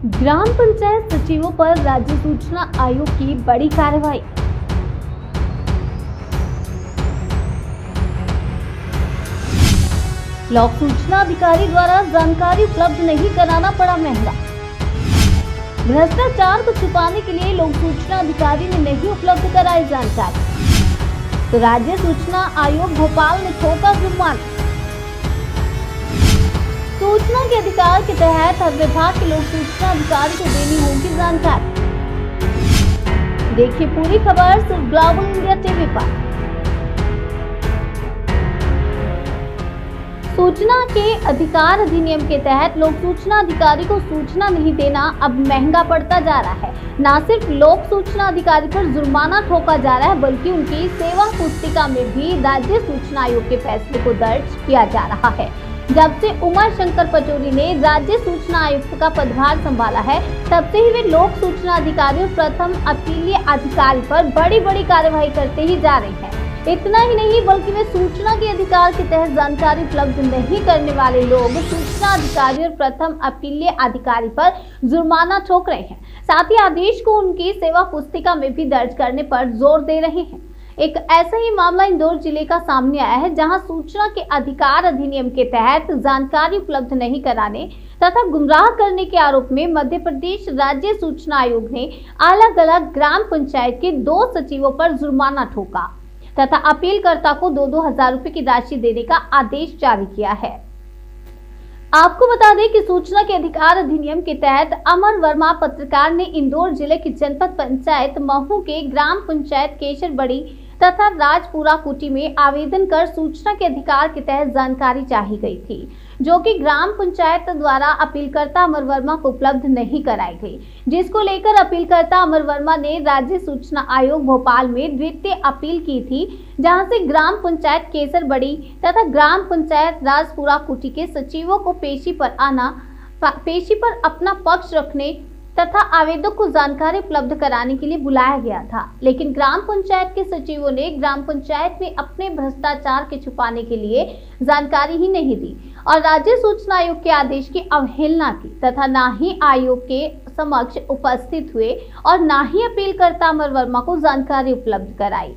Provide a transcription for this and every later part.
ग्राम पंचायत सचिवों पर राज्य सूचना आयोग की बड़ी कार्रवाई। लोक सूचना अधिकारी द्वारा जानकारी उपलब्ध नहीं कराना पड़ा महंगा। भ्रष्टाचार को छुपाने के लिए लोक सूचना अधिकारी ने नहीं उपलब्ध कराई जानकारी, तो राज्य सूचना आयोग भोपाल ने ठोका जुर्माना। सूचना के अधिकार के तहत हर विभाग के लोक सूचना अधिकारी को देनी होगी जानकारी। देखिए पूरी खबर सिर्फ ग्लोबल इंडिया टीवी पर। सूचना के अधिकार अधिनियम के तहत लोक सूचना अधिकारी को सूचना नहीं देना अब महंगा पड़ता जा रहा है। न सिर्फ लोक सूचना अधिकारी पर जुर्माना ठोका जा रहा है, बल्कि उनकी सेवा पुस्तिका में भी राज्य सूचना आयोग के फैसले को दर्ज किया जा रहा है। जब से उमा शंकर पचौरी ने राज्य सूचना आयुक्त का पदभार संभाला है, तब से ही वे लोक सूचना अधिकारी और प्रथम अपीलीय अधिकारी पर बड़ी कार्रवाई करते ही जा रहे हैं। इतना ही नहीं, बल्कि वे सूचना के अधिकार के तहत जानकारी उपलब्ध नहीं करने वाले लोग सूचना अधिकारी और प्रथम अपीलीय अधिकारी पर जुर्माना ठोक रहे हैं। साथ ही आदेश को उनकी सेवा पुस्तिका में भी दर्ज करने पर जोर दे रहे हैं। एक ऐसा ही मामला इंदौर जिले का सामने आया है, जहां सूचना के अधिकार अधिनियम के तहत जानकारी उपलब्ध नहीं कराने तथा गुमराह करने के आरोप में मध्य प्रदेश राज्य सूचना आयोग ने अलग अलग ग्राम पंचायत के 2 सचिवों पर जुर्माना ठोका तथा अपीलकर्ता को 2-2 हजार रुपए की राशि देने का आदेश जारी किया है। आपको बता दें कि सूचना के अधिकार अधिनियम के तहत अमर वर्मा पत्रकार ने इंदौर जिले की जनपद पंचायत महू के ग्राम पंचायत केसरबड़ी तथा राजपुरा कुटी में आवेदन कर सूचना के अधिकार के तहत जानकारी चाही गई थी, जो कि ग्राम पंचायत द्वारा अपीलकर्ता अमर वर्मा को उपलब्ध नहीं कराई गई, जिसको लेकर अपीलकर्ता अमर वर्मा ने राज्य सूचना आयोग भोपाल में द्वितीय अपील की थी, जहां से ग्राम पंचायत केसरबड़ी तथा ग्राम पंचायत राजपुरा कुटी के सचिवों को पेशी पर अपना पक्ष रखने तथा आवेदक को जानकारी उपलब्ध कराने के लिए बुलाया गया था। लेकिन ग्राम पंचायत के सचिवों ने ग्राम पंचायत में अपने भ्रष्टाचार के छुपाने के लिए जानकारी ही नहीं दी और राज्य सूचना आयोग के आदेश की अवहेलना की तथा न ही आयोग के समक्ष उपस्थित हुए और न ही अपीलकर्ता अमर वर्मा को जानकारी उपलब्ध कराई,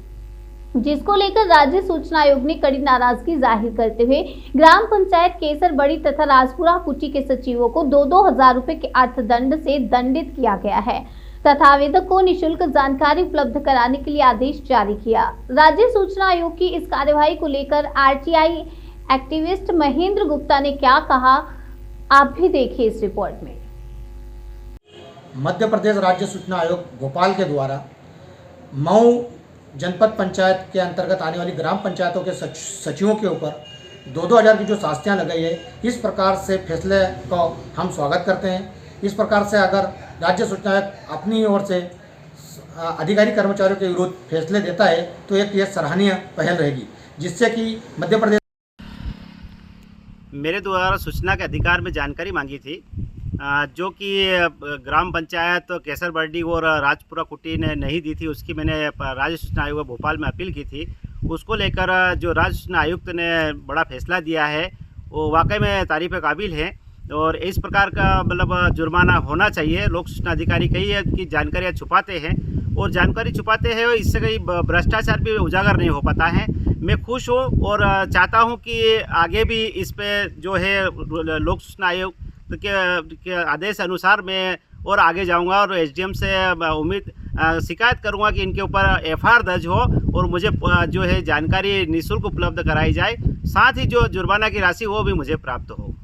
जिसको लेकर राज्य सूचना आयोग ने कड़ी नाराजगी जाहिर करते हुए ग्राम पंचायत केसरबड़ी तथा राजपुरा कुटी के सचिवों को 2-2 हजार रुपए के अर्थदंड से दंडित किया गया है तथा आवेदक को निःशुल्क जानकारी उपलब्ध कराने के लिए आदेश जारी किया। राज्य सूचना आयोग की इस कार्यवाही को लेकर आरटीआई एक्टिविस्ट महेंद्र गुप्ता ने क्या कहा, आप भी देखिए इस रिपोर्ट में। मध्य प्रदेश राज्य सूचना आयोग भोपाल के द्वारा मऊ जनपद पंचायत के अंतर्गत आने वाली ग्राम पंचायतों के सचिवों के ऊपर 2-2 हजार की जो शास्तियाँ लगाई है, इस प्रकार से फैसले को हम स्वागत करते हैं। इस प्रकार से अगर राज्य सूचना आयोग अपनी ओर से अधिकारी कर्मचारियों के विरुद्ध फैसले देता है तो एक ये सराहनीय पहल रहेगी, जिससे कि मध्य प्रदेश। मेरे द्वारा सूचना के अधिकार में जानकारी मांगी थी, जो कि ग्राम पंचायत केसरबड़ी और राजपुरा कुटी ने नहीं दी थी, उसकी मैंने राज्य सूचना आयोग भोपाल में अपील की थी। उसको लेकर जो राज्य सूचना आयुक्त ने बड़ा फैसला दिया है वो वाकई में तारीफ़ काबिल है और इस प्रकार का मतलब जुर्माना होना चाहिए। लोक सूचना अधिकारी कई है कि जानकारियाँ छुपाते हैं और जानकारी छुपाते हैं, इससे कई भ्रष्टाचार भी उजागर नहीं हो पाता है। मैं खुश हूँ और चाहता हूँ कि आगे भी इस पर जो है लोक सूचना आयोग के आदेश अनुसार मैं और आगे जाऊंगा और एसडीएम से उम्मीद शिकायत करूंगा कि इनके ऊपर एफआईआर दर्ज हो और मुझे जो है जानकारी निःशुल्क उपलब्ध कराई जाए, साथ ही जो जुर्माना की राशि वो भी मुझे प्राप्त हो।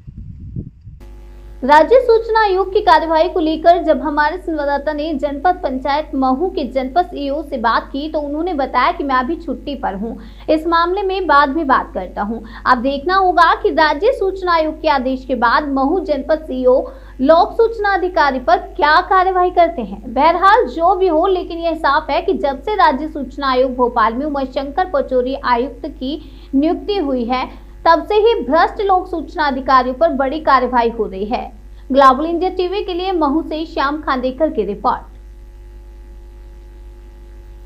राज्य सूचना आयोग की कार्यवाही को लेकर जब हमारे संवाददाता ने जनपद पंचायत महू के जनपद सीईओ से बात की तो उन्होंने बताया कि मैं अभी छुट्टी पर हूं, इस मामले में बाद में बात करता हूं। अब देखना होगा कि राज्य सूचना आयोग के आदेश के बाद महू जनपद सीईओ लोक सूचना अधिकारी पर क्या कार्यवाही करते हैं। बहरहाल जो भी हो, लेकिन यह साफ है कि जब से राज्य सूचना आयोग भोपाल में उमा शंकर पचौरी आयुक्त की नियुक्ति हुई है, तब से ही भ्रष्ट लोक सूचना अधिकारियों पर बड़ी कार्रवाई हो रही है। ग्लोबल इंडिया टीवी के लिए महू से श्याम खांडेकर की रिपोर्ट।